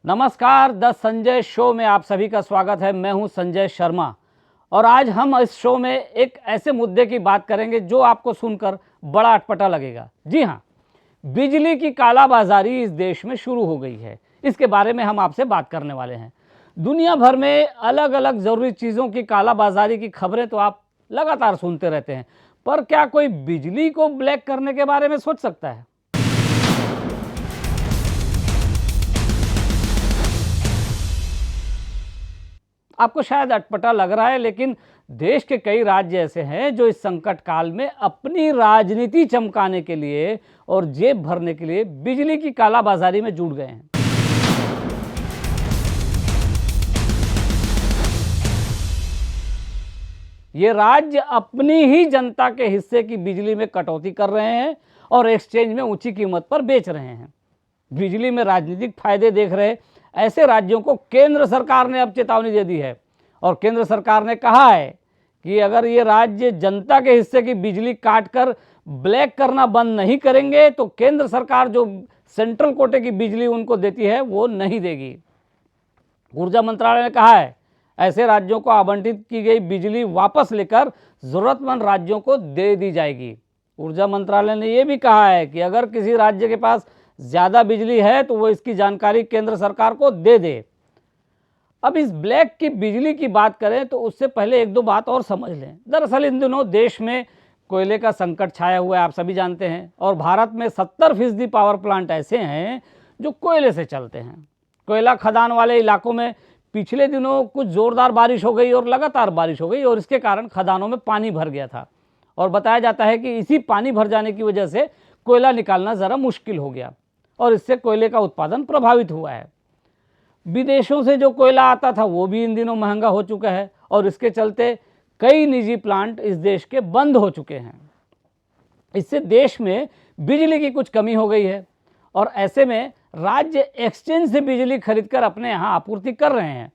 नमस्कार, the Sanjay show में आप सभी का स्वागत है। मैं हूं संजय शर्मा और आज हम इस शो में एक ऐसे मुद्दे की बात करेंगे जो आपको सुनकर बड़ा अटपटा लगेगा। जी हां, बिजली की कालाबाजारी इस देश में शुरू हो गई है। इसके बारे में हम आपसे बात करने वाले हैं। दुनिया भर में अलग अलग ज़रूरी चीज़ों की कालाबाजारी की खबरें तो आप लगातार सुनते रहते हैं, पर क्या कोई बिजली को ब्लैक करने के बारे में सोच सकता है? आपको शायद अटपटा लग रहा है, लेकिन देश के कई राज्य ऐसे हैं जो इस संकट काल में अपनी राजनीति चमकाने के लिए और जेब भरने के लिए बिजली की कालाबाजारी में जुट गए हैं। ये राज्य अपनी ही जनता के हिस्से की बिजली में कटौती कर रहे हैं और एक्सचेंज में ऊंची कीमत पर बेच रहे हैं। बिजली में राजनीतिक फायदे देख रहे ऐसे राज्यों को केंद्र सरकार ने अब चेतावनी दे दी है और केंद्र सरकार ने कहा है कि अगर ये राज्य जनता के हिस्से की बिजली काटकर ब्लैक करना बंद नहीं करेंगे तो केंद्र सरकार जो सेंट्रल कोटे की बिजली उनको देती है वो नहीं देगी। ऊर्जा मंत्रालय ने कहा है ऐसे राज्यों को आवंटित की गई बिजली वापस लेकर जरूरतमंद राज्यों को दे दी जाएगी। ऊर्जा मंत्रालय ने यह भी कहा है कि अगर किसी राज्य के पास ज़्यादा बिजली है तो वो इसकी जानकारी केंद्र सरकार को दे दे। अब इस ब्लैक की बिजली की बात करें तो उससे पहले एक दो बात और समझ लें। दरअसल इन दिनों देश में कोयले का संकट छाया हुआ है, आप सभी जानते हैं, और भारत में 70% पावर प्लांट ऐसे हैं जो कोयले से चलते हैं। कोयला खदान वाले इलाकों में पिछले दिनों कुछ ज़ोरदार बारिश हो गई और लगातार बारिश हो गई और इसके कारण खदानों में पानी भर गया था और बताया जाता है कि इसी पानी भर जाने की वजह से कोयला निकालना ज़रा मुश्किल हो गया और इससे कोयले का उत्पादन प्रभावित हुआ है। विदेशों से जो कोयला आता था वो भी इन दिनों महंगा हो चुका है और इसके चलते कई निजी प्लांट इस देश के बंद हो चुके हैं। इससे देश में बिजली की कुछ कमी हो गई है और ऐसे में राज्य एक्सचेंज से बिजली खरीदकर अपने यहाँ आपूर्ति कर रहे हैं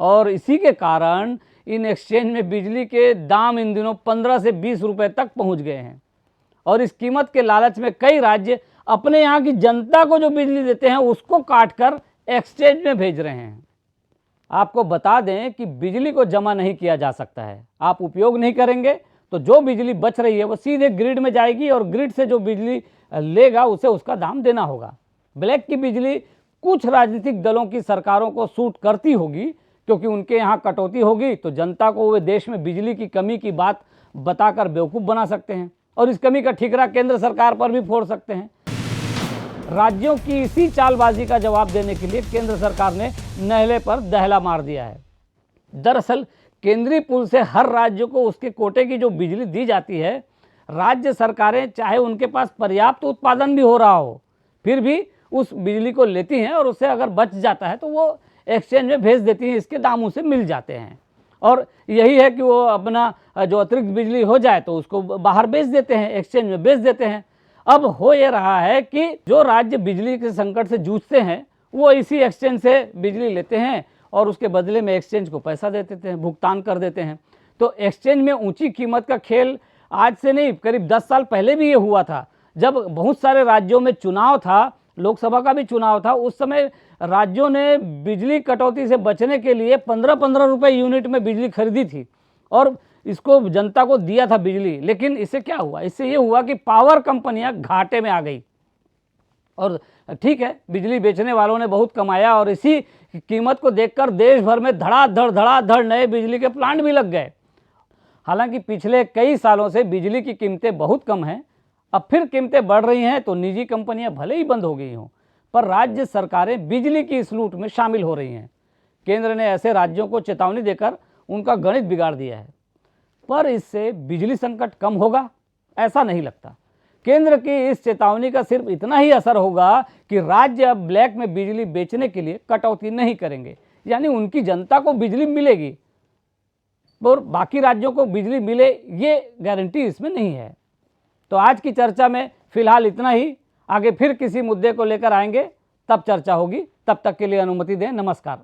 और इसी के कारण इन एक्सचेंज में बिजली के दाम इन दिनों 15 से 20 रुपए तक पहुँच गए हैं और इस कीमत के लालच में कई राज्य अपने यहाँ की जनता को जो बिजली देते हैं उसको काटकर एक्सचेंज में भेज रहे हैं। आपको बता दें कि बिजली को जमा नहीं किया जा सकता है। आप उपयोग नहीं करेंगे तो जो बिजली बच रही है वो सीधे ग्रिड में जाएगी और ग्रिड से जो बिजली लेगा उसे उसका दाम देना होगा। ब्लैक की बिजली कुछ राजनीतिक दलों की सरकारों को सूट करती होगी क्योंकि उनके यहाँ कटौती होगी तो जनता को वे देश में बिजली की कमी की बात बताकर बेवकूफ़ बना सकते हैं और इस कमी का ठिकरा केंद्र सरकार पर भी फोड़ सकते हैं। राज्यों की इसी चालबाजी का जवाब देने के लिए केंद्र सरकार ने नहले पर दहला मार दिया है। दरअसल केंद्रीय पुल से हर राज्य को उसके कोटे की जो बिजली दी जाती है, राज्य सरकारें चाहे उनके पास पर्याप्त उत्पादन भी हो रहा हो फिर भी उस बिजली को लेती हैं और उससे अगर बच जाता है तो वो एक्सचेंज में भेज देती हैं। इसके दाम उसे मिल जाते हैं और यही है कि वो अपना जो अतिरिक्त बिजली हो जाए तो उसको बाहर बेच देते हैं, एक्सचेंज में बेच देते हैं। अब हो ये रहा है कि जो राज्य बिजली के संकट से जूझते हैं वो इसी एक्सचेंज से बिजली लेते हैं और उसके बदले में एक्सचेंज को पैसा दे देते हैं, भुगतान कर देते हैं। तो एक्सचेंज में ऊंची कीमत का खेल आज से नहीं, करीब 10 साल पहले भी ये हुआ था। जब बहुत सारे राज्यों में चुनाव था, लोकसभा का भी चुनाव था, उस समय राज्यों ने बिजली कटौती से बचने के लिए 15-15 रुपये यूनिट में बिजली खरीदी थी और इसको जनता को दिया था बिजली। लेकिन इससे क्या हुआ? इससे ये हुआ कि पावर कंपनियां घाटे में आ गई और ठीक है, बिजली बेचने वालों ने बहुत कमाया और इसी कीमत को देखकर देश भर में धड़ाधड़ नए बिजली के प्लांट भी लग गए। हालांकि पिछले कई सालों से बिजली की कीमतें बहुत कम हैं, अब फिर कीमतें बढ़ रही हैं तो निजी कंपनियां भले ही बंद हो गई हों पर राज्य सरकारें बिजली की इस लूट में शामिल हो रही हैं। केंद्र ने ऐसे राज्यों को चेतावनी देकर उनका गणित बिगाड़ दिया है, पर इससे बिजली संकट कम होगा ऐसा नहीं लगता। केंद्र की इस चेतावनी का सिर्फ इतना ही असर होगा कि राज्य अब ब्लैक में बिजली बेचने के लिए कटौती नहीं करेंगे, यानी उनकी जनता को बिजली मिलेगी और बाकी राज्यों को बिजली मिले ये गारंटी इसमें नहीं है। तो आज की चर्चा में फिलहाल इतना ही। आगे फिर किसी मुद्दे को लेकर आएंगे, तब चर्चा होगी। तब तक के लिए अनुमति दें। नमस्कार।